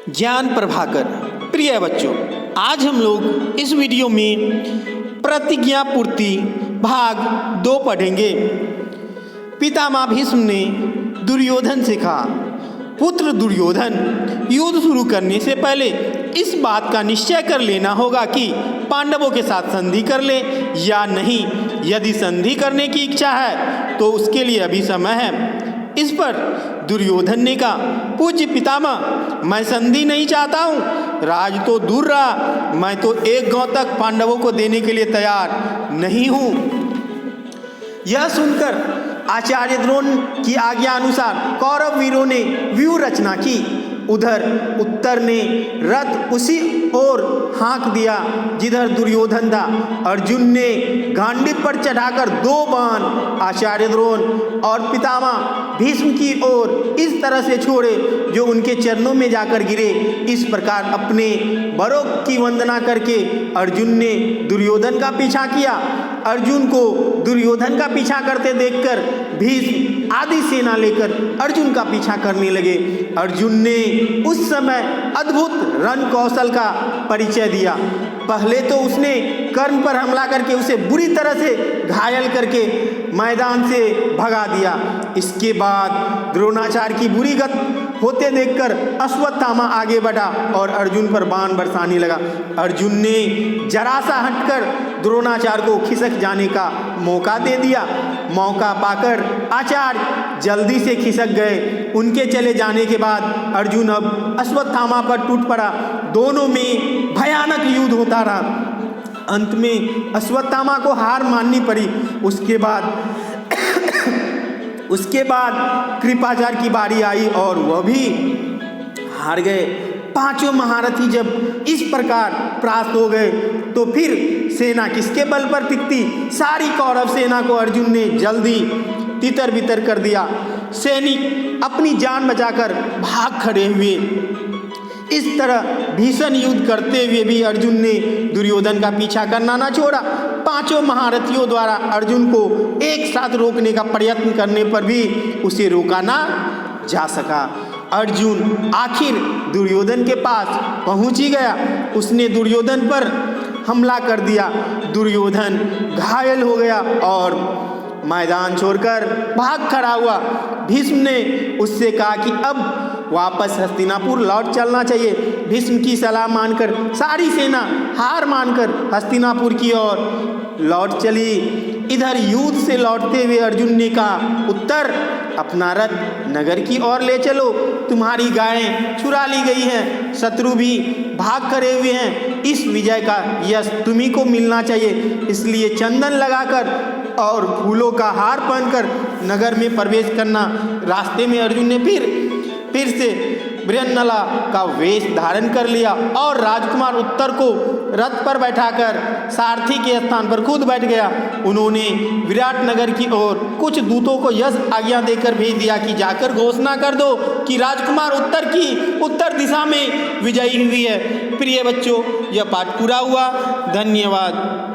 ज्ञान प्रभाकर। प्रिय बच्चों, आज हम लोग इस वीडियो में प्रतिज्ञा पूर्ति भाग 2 पढ़ेंगे। पितामह भीष्म ने दुर्योधन से कहा, पुत्र दुर्योधन, युद्ध शुरू करने से पहले इस बात का निश्चय कर लेना होगा कि पांडवों के साथ संधि कर ले या नहीं। यदि संधि करने की इच्छा है तो उसके लिए अभी समय है। इस पर दुर्योधन ने कहा, पूज्य पितामह, मैं संधि नहीं चाहता हूँ। राज तो दूर रहा, मैं तो एक गांव तक पांडवों को देने के लिए तैयार नहीं हूँ। यह सुनकर आचार्य द्रोण की आज्ञा अनुसार कौरव वीरों ने व्यूह रचना की। उधर उत्तर ने रथ उसी ओर हाँक दिया जिधर दुर्योधन था। अर्जुन ने गांडीव पर चढ़ाकर 2 बाण आचार्य द्रोण और पितामह भीष्म की ओर इस तरह से छोड़े जो उनके चरणों में जाकर गिरे। इस प्रकार अपने बड़ों की वंदना करके अर्जुन ने दुर्योधन का पीछा किया। अर्जुन को दुर्योधन का पीछा करते देखकर भीष्म आदि सेना लेकर अर्जुन का पीछा करने लगे। अर्जुन ने उस समय अद्भुत रण कौशल का परिचय दिया। पहले तो उसने कर्ण पर हमला करके उसे बुरी तरह से घायल करके मैदान से भगा दिया। इसके बाद द्रोणाचार्य की बुरी गत होते देखकर अश्वत्थामा आगे बढ़ा और अर्जुन पर बाण बरसाने लगा। अर्जुन ने जरा सा हटकर द्रोणाचार्य को खिसक जाने का मौका दे दिया। मौका पाकर आचार्य जल्दी से खिसक गए। उनके चले जाने के बाद अर्जुन अब अश्वत्थामा पर टूट पड़ा। दोनों में भयानक युद्ध होता रहा। अंत में अश्वत्थामा को हार माननी पड़ी। उसके बाद कृपाचार्य की बारी आई और वह भी हार गए। 5 महारथी जब इस प्रकार परास्त हो गए तो फिर सेना किसके बल पर टिकती। सारी कौरव सेना को अर्जुन ने जल्दी तितर बितर कर दिया। सैनिक अपनी जान बचाकर भाग खड़े हुए। इस तरह भीषण युद्ध करते हुए भी अर्जुन ने दुर्योधन का पीछा करना ना छोड़ा। 5 महारथियों द्वारा अर्जुन को एक साथ रोकने का प्रयत्न करने पर भी उसे रोका ना जा सका। अर्जुन आखिर दुर्योधन के पास पहुंच ही गया। उसने दुर्योधन पर हमला कर दिया। दुर्योधन घायल हो गया और मैदान छोड़कर भाग खड़ा हुआ। भीष्म ने उससे कहा कि अब वापस हस्तिनापुर लौट चलना चाहिए। भीष्म की सलाह मानकर सारी सेना हार मानकर हस्तिनापुर की ओर लौट चली। इधर युद्ध से लौटते हुए अर्जुन ने कहा, उत्तर, अपना रथ नगर की ओर ले चलो। तुम्हारी गायें चुरा ली गई हैं, शत्रु भी भाग करे हुए हैं। इस विजय का यश तुम्ही को मिलना चाहिए। इसलिए चंदन लगाकर और फूलों का हार पहनकर नगर में प्रवेश करना। रास्ते में अर्जुन ने फिर से बृहन्नला का वेश धारण कर लिया और राजकुमार उत्तर को रथ पर बैठाकर सारथी के स्थान पर खुद बैठ गया। उन्होंने विराट नगर की ओर कुछ दूतों को यह आज्ञा देकर भेज दिया कि जाकर घोषणा कर दो कि राजकुमार उत्तर दिशा में विजयी हुई है। प्रिय बच्चों, यह पाठ पूरा हुआ। धन्यवाद।